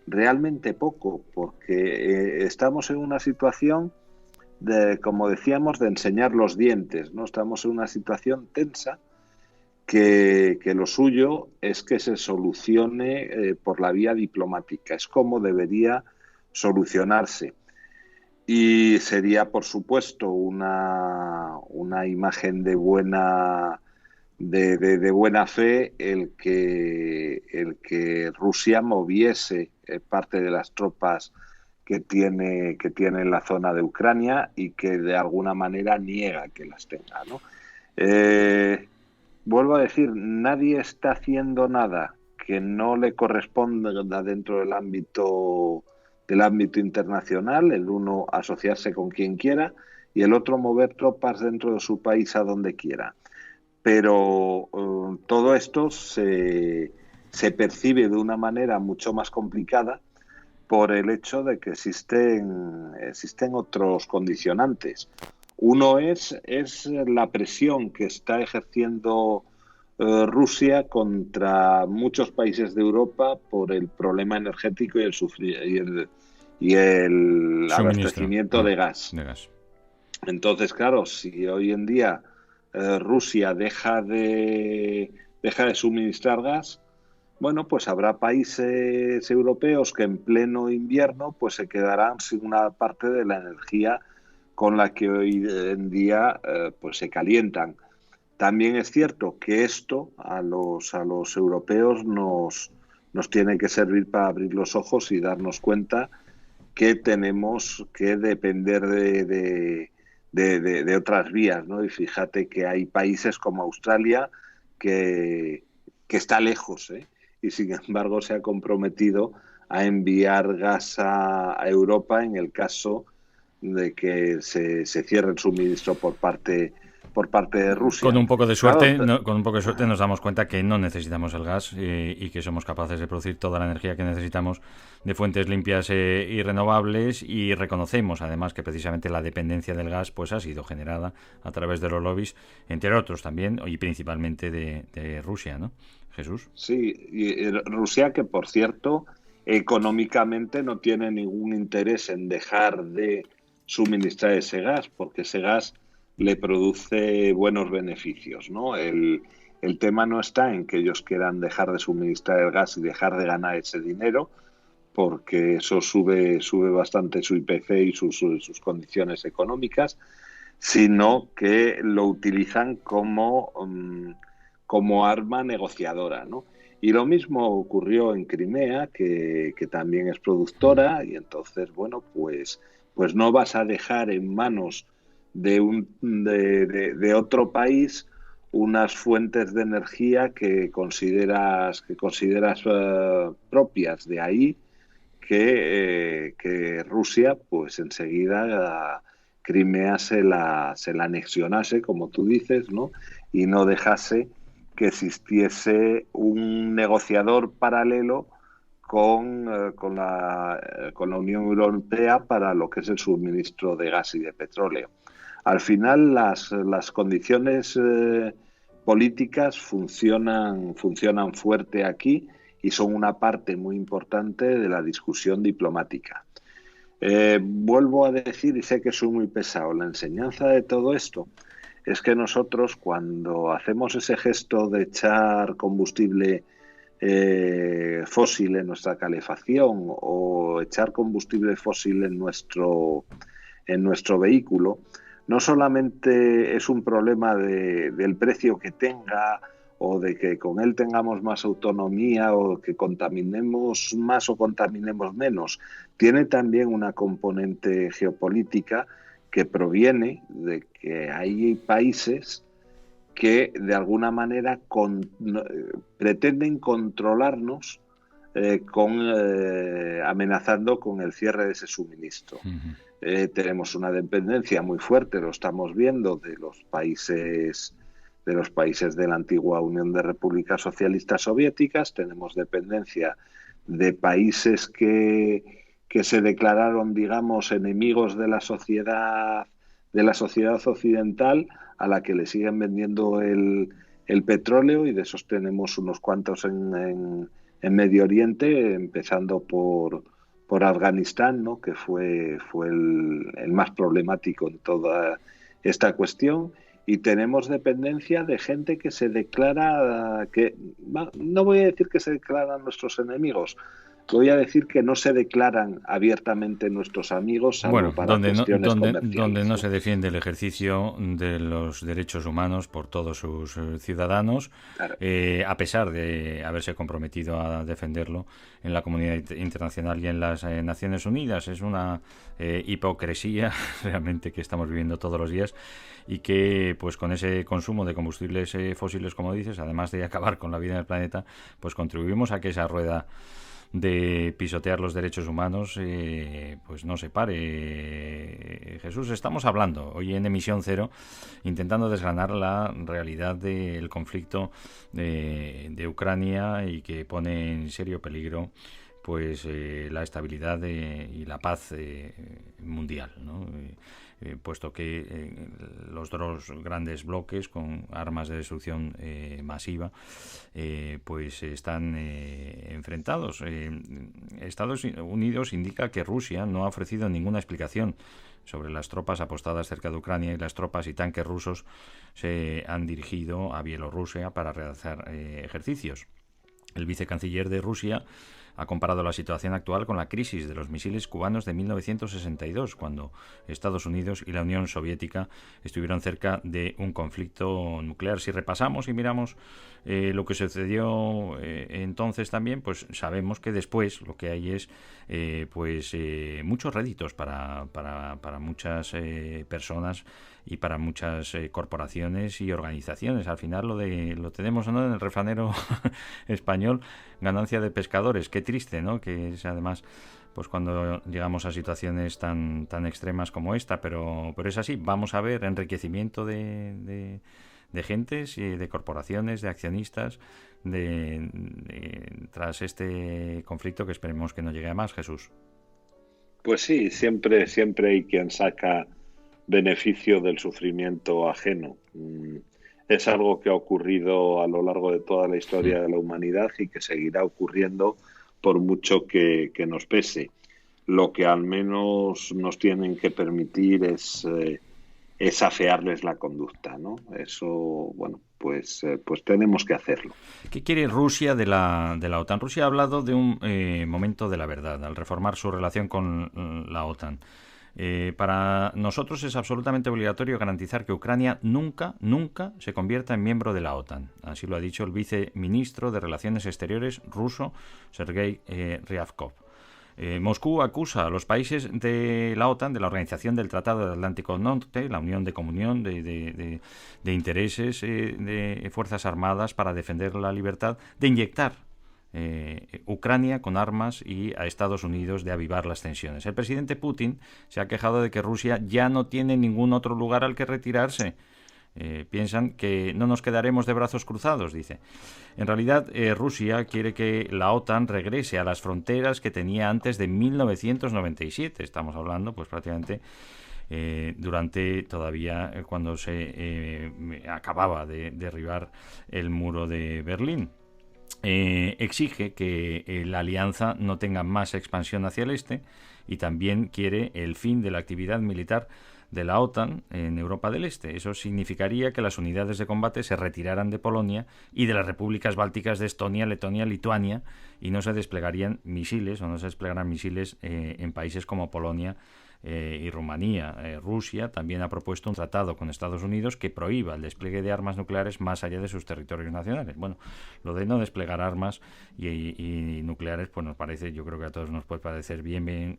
realmente poco, porque estamos en una situación como decíamos, de enseñar los dientes, ¿no? Estamos en una situación tensa que lo suyo es que se solucione por la vía diplomática. Es como debería solucionarse. Y sería, por supuesto, una imagen de buena fe el que Rusia moviese parte de las tropas que tiene en la zona de Ucrania y que de alguna manera niega que las tenga, ¿no? Vuelvo a decir, nadie está haciendo nada que no le corresponda dentro del ámbito internacional, el uno asociarse con quien quiera y el otro mover tropas dentro de su país a donde quiera. Pero todo esto se percibe de una manera mucho más complicada por el hecho de que existen otros condicionantes. Uno es la presión que está ejerciendo Rusia contra muchos países de Europa por el problema energético y el abastecimiento de gas. Entonces, claro, si hoy en día Rusia deja de suministrar gas, bueno, pues habrá países europeos que en pleno invierno pues se quedarán sin una parte de la energía con la que hoy en día pues se calientan. También es cierto que esto a los europeos nos tiene que servir para abrir los ojos y darnos cuenta que tenemos que depender de otras vías, ¿no? Y fíjate que hay países como Australia que está lejos, ¿eh? Y sin embargo se ha comprometido a enviar gas a Europa en el caso de que se cierre el suministro por parte de Rusia. Con un poco de suerte, claro, con un poco de suerte nos damos cuenta que no necesitamos el gas y que somos capaces de producir toda la energía que necesitamos de fuentes limpias y renovables, y reconocemos además que precisamente la dependencia del gas pues ha sido generada a través de los lobbies, entre otros también, y principalmente de Rusia, ¿no? Jesús. Sí, y Rusia, que por cierto económicamente no tiene ningún interés en dejar de suministrar ese gas, porque ese gas le produce buenos beneficios, ¿no? El tema no está en que ellos quieran dejar de suministrar el gas y dejar de ganar ese dinero, porque eso sube bastante su IPC y sus condiciones económicas, sino que lo utilizan como arma negociadora, ¿no? Y lo mismo ocurrió en Crimea, que también es productora, y entonces, bueno, pues no vas a dejar en manos de otro país unas fuentes de energía que consideras propias de ahí, que Rusia pues enseguida Crimea se la anexionase, como tú dices, ¿no? Y no dejase que existiese un negociador paralelo con la Unión Europea para lo que es el suministro de gas y de petróleo. Al final las condiciones políticas funcionan fuerte aquí y son una parte muy importante de la discusión diplomática. Vuelvo a decir, y sé que soy muy pesado, la enseñanza de todo esto es que nosotros, cuando hacemos ese gesto de echar combustible fósil en nuestra calefacción o echar combustible fósil en nuestro vehículo, no solamente es un problema del precio que tenga o de que con él tengamos más autonomía o que contaminemos más o contaminemos menos, tiene también una componente geopolítica que proviene de que hay países que de alguna manera pretenden controlarnos amenazando con el cierre de ese suministro. Tenemos una dependencia muy fuerte, lo estamos viendo, de los países de la antigua Unión de Repúblicas Socialistas Soviéticas. Tenemos dependencia de países que se declararon, digamos, enemigos de la sociedad occidental, a la que le siguen vendiendo el petróleo, y de esos tenemos unos cuantos en Medio Oriente, empezando por Afganistán, ¿no? Que fue el más problemático en toda esta cuestión. Y tenemos dependencia de gente que se declara, no voy a decir que se declaran nuestros enemigos, voy a decir que no se declaran abiertamente nuestros amigos, salvo para cuestiones comerciales. Donde no se defiende el ejercicio de los derechos humanos por todos sus ciudadanos, claro. A pesar de haberse comprometido a defenderlo en la comunidad internacional y en las Naciones Unidas. Es una hipocresía realmente que estamos viviendo todos los días, y que pues con ese consumo de combustibles fósiles, como dices, además de acabar con la vida en el planeta, pues contribuimos a que esa rueda de pisotear los derechos humanos pues no se pare. Jesús, estamos hablando hoy en Emisión Cero, intentando desgranar la realidad del conflicto de Ucrania, y que pone en serio peligro pues la estabilidad y la paz mundial, ¿no? Puesto que los dos grandes bloques con armas de destrucción masiva pues están enfrentados. Estados Unidos indica que Rusia no ha ofrecido ninguna explicación sobre las tropas apostadas cerca de Ucrania, y las tropas y tanques rusos se han dirigido a Bielorrusia para realizar ejercicios. El vicecanciller de Rusia ha comparado la situación actual con la crisis de los misiles cubanos de 1962, cuando Estados Unidos y la Unión Soviética estuvieron cerca de un conflicto nuclear. Si repasamos y miramos lo que sucedió entonces también, pues sabemos que después lo que hay es muchos réditos para muchas personas y para muchas corporaciones y organizaciones. Al final lo tenemos, ¿no?, en el refranero español, ganancia de pescadores. Qué triste, ¿no?, que es además pues cuando llegamos a situaciones tan extremas como esta, pero es así. Vamos a ver enriquecimiento de gentes y de corporaciones, de accionistas, tras este conflicto, que esperemos que no llegue a más, Jesús. Pues sí, siempre hay quien saca beneficio del sufrimiento ajeno. Es algo que ha ocurrido a lo largo de toda la historia de la humanidad y que seguirá ocurriendo por mucho que nos pese. Lo que al menos nos tienen que permitir es afearles la conducta, ¿no? Eso, bueno, pues tenemos que hacerlo. ¿Qué quiere Rusia de la OTAN? Rusia ha hablado de un momento de la verdad al reformar su relación con la OTAN. Para nosotros es absolutamente obligatorio garantizar que Ucrania nunca se convierta en miembro de la OTAN. Así lo ha dicho el viceministro de Relaciones Exteriores ruso, Sergei Ryabkov. Moscú acusa a los países de la OTAN, de la Organización del Tratado del Atlántico Norte, la Unión de Comunión de Intereses de Fuerzas Armadas para defender la libertad, de inyectar Ucrania con armas y a Estados Unidos de avivar las tensiones. El presidente Putin se ha quejado de que Rusia ya no tiene ningún otro lugar al que retirarse. Piensan que no nos quedaremos de brazos cruzados, dice. En realidad, Rusia quiere que la OTAN regrese a las fronteras que tenía antes de 1997. Estamos hablando, pues prácticamente durante todavía cuando se acababa de derribar el muro de Berlín. Exige que la alianza no tenga más expansión hacia el este y también quiere el fin de la actividad militar de la OTAN en Europa del Este. Eso significaría que las unidades de combate se retiraran de Polonia y de las repúblicas bálticas de Estonia, Letonia, Lituania y no se desplegarían misiles en países como Polonia y Rumanía. Rusia también ha propuesto un tratado con Estados Unidos que prohíba el despliegue de armas nucleares más allá de sus territorios nacionales. Bueno, lo de no desplegar armas y nucleares, pues nos parece, yo creo que a todos nos puede parecer bien,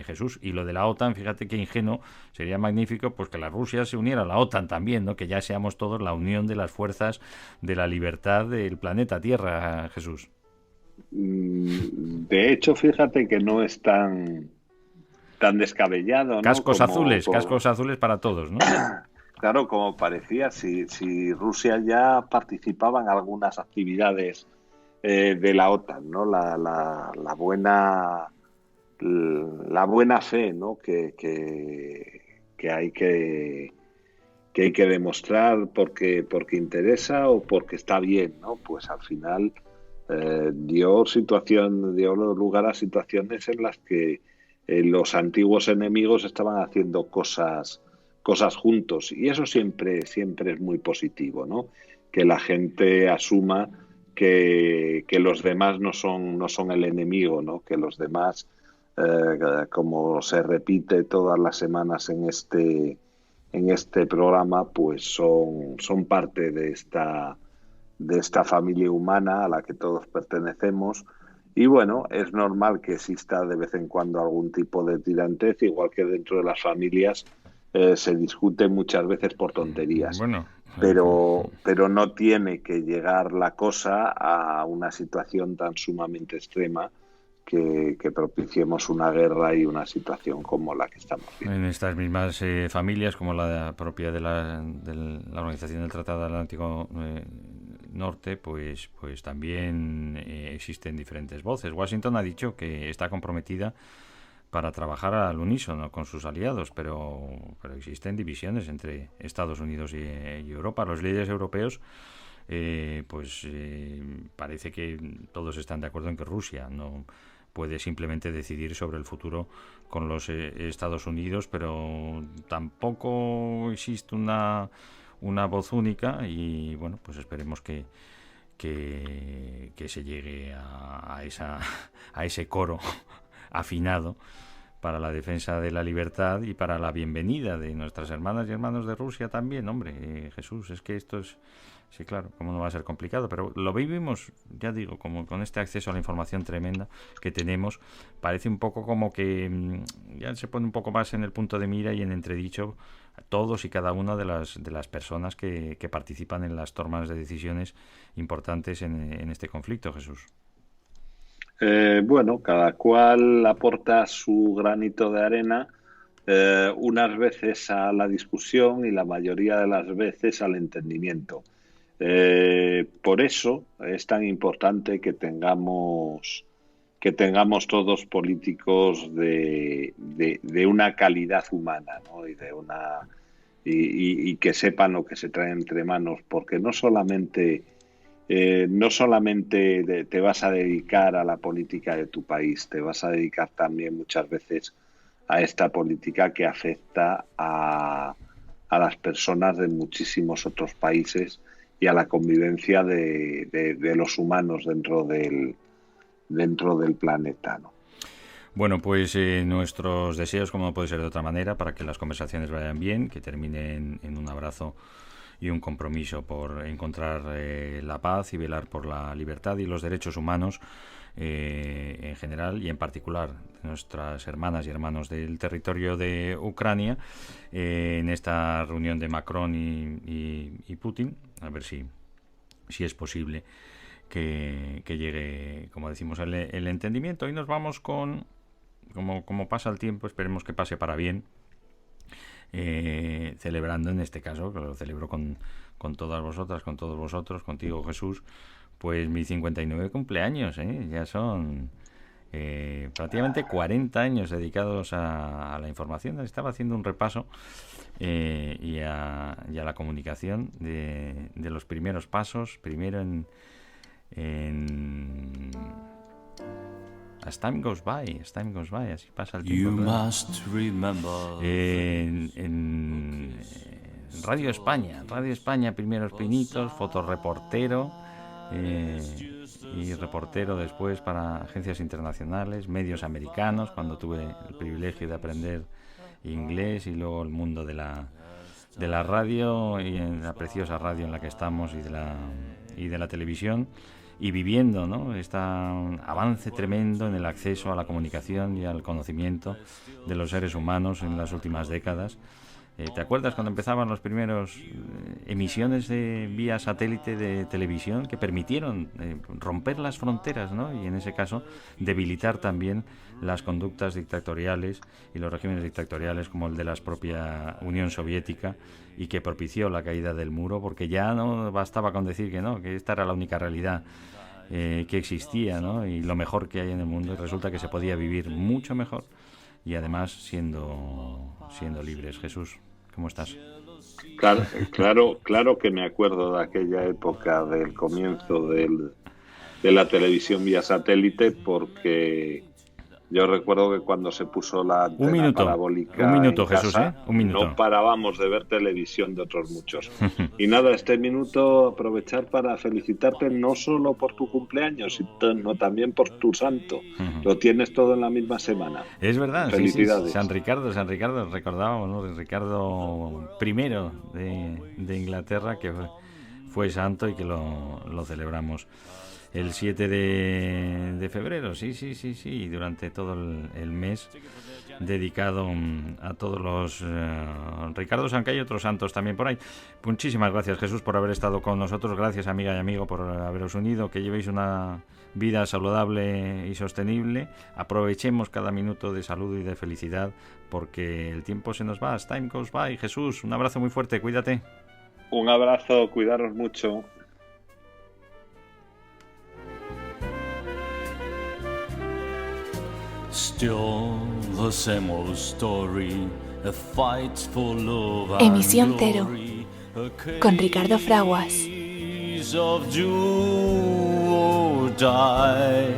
Jesús. Y lo de la OTAN, fíjate qué ingenuo, sería magnífico pues que la Rusia se uniera a la OTAN también, ¿no? Que ya seamos todos la unión de las fuerzas de la libertad del planeta Tierra, Jesús. De hecho, fíjate que no es tan descabellado, ¿no? Cascos azules para todos, ¿no? Claro, como parecía, si Rusia ya participaba en algunas actividades de la OTAN, ¿no? La buena fe, ¿no? que hay que demostrar porque interesa o porque está bien, ¿no? Pues al final dio lugar a situaciones en las que los antiguos enemigos estaban haciendo cosas juntos, y eso siempre es muy positivo, ¿no? Que la gente asuma que los demás no son el enemigo, ¿no? Que los demás, como se repite todas las semanas en este programa, pues son parte de esta familia humana a la que todos pertenecemos. Y bueno, es normal que exista de vez en cuando algún tipo de tirantez, igual que dentro de las familias se discute muchas veces por tonterías. Bueno, pero no tiene que llegar la cosa a una situación tan sumamente extrema que propiciemos una guerra y una situación como la que estamos viendo. En estas mismas familias, como la propia de la Organización del Tratado Atlántico Norte, pues también existen diferentes voces. Washington ha dicho que está comprometida para trabajar al unísono con sus aliados, pero existen divisiones entre Estados Unidos y Europa. Los líderes europeos parece que todos están de acuerdo en que Rusia no puede simplemente decidir sobre el futuro con los Estados Unidos, pero tampoco existe una voz única y bueno, pues esperemos que se llegue a ese coro afinado para la defensa de la libertad y para la bienvenida de nuestras hermanas y hermanos de Rusia también. Hombre, Jesús, es que esto es... Sí, claro, cómo no va a ser complicado, pero lo vivimos, ya digo, como con este acceso a la información tremenda que tenemos, parece un poco como que ya se pone un poco más en el punto de mira y en entredicho todos y cada una de las personas que participan en las tomas de decisiones importantes en este conflicto, Jesús. Bueno, cada cual aporta su granito de arena, unas veces a la discusión y la mayoría de las veces al entendimiento. Por eso es tan importante que tengamos todos políticos de una calidad humana, ¿no? y que sepan lo que se trae entre manos, porque no solamente te vas a dedicar a la política de tu país, te vas a dedicar también muchas veces a esta política que afecta a las personas de muchísimos otros países y a la convivencia de los humanos dentro del planeta, ¿no? Bueno, pues nuestros deseos, como no puede ser de otra manera, para que las conversaciones vayan bien, que terminen en un abrazo y un compromiso por encontrar la paz y velar por la libertad y los derechos humanos en general y en particular nuestras hermanas y hermanos del territorio de Ucrania en esta reunión de Macron y Putin, a ver si es posible que llegue, como decimos, el entendimiento. Y nos vamos con, como pasa el tiempo, esperemos que pase para bien, celebrando en este caso, que lo celebro con todas vosotras, con todos vosotros, contigo, Jesús, pues mi 59 cumpleaños, ya son prácticamente 40 años dedicados a la información. Estaba haciendo un repaso y a la comunicación de los primeros pasos, primero en As Time Goes By, así pasa el tiempo. En Radio España, primeros pinitos, fotoreportero y reportero después para agencias internacionales, medios americanos, cuando tuve el privilegio de aprender inglés, y luego el mundo de la radio y en la preciosa radio en la que estamos y de la televisión, y viviendo, ¿no?, este avance tremendo en el acceso a la comunicación y al conocimiento de los seres humanos en las últimas décadas. ¿Te acuerdas cuando empezaban los primeros emisiones de vía satélite de televisión que permitieron romper las fronteras, ¿no?, y en ese caso debilitar también las conductas dictatoriales y los regímenes dictatoriales como el de la propia Unión Soviética, y que propició la caída del muro, porque ya no bastaba con decir que no, que esta era la única realidad que existía, ¿no?, y lo mejor que hay en el mundo, y resulta que se podía vivir mucho mejor y además siendo libres. Jesús, ¿cómo estás? Claro que me acuerdo de aquella época del comienzo de la televisión vía satélite, porque yo recuerdo que cuando se puso la antena parabólica un minuto, en casa, Jesús, un minuto. No parábamos de ver televisión de otros muchos. Y nada, este minuto aprovechar para felicitarte no solo por tu cumpleaños, sino también por tu santo. Lo tienes todo en la misma semana. Es verdad, felicidades. Sí. San Ricardo, recordábamos, ¿no?, Ricardo I de Inglaterra, que fue santo y que lo celebramos el 7 de febrero, sí, durante todo el mes dedicado a todos los Ricardos, aunque hay otros santos también por ahí. Muchísimas gracias, Jesús, por haber estado con nosotros. Gracias, amiga y amigo, por haberos unido. Que llevéis una vida saludable y sostenible. Aprovechemos cada minuto de salud y de felicidad, porque el tiempo se nos va. As time goes by. Jesús, un abrazo muy fuerte, cuídate. Un abrazo, cuidaros mucho. Still the same old story, a fight for love. Emisión Cero, con Ricardo Fraguas. Of do or die,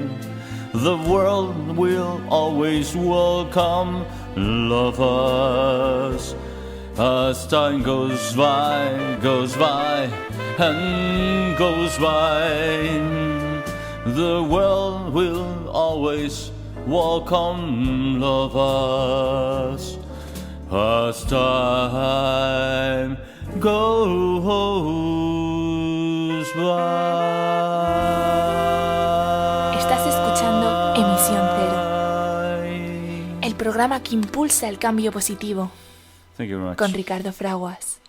the world will always welcome lovers. As time goes by and goes by, the world will always welcome lovers. As time goes by. Estás escuchando Emisión Cero, el programa que impulsa el cambio positivo, con Ricardo Fraguas.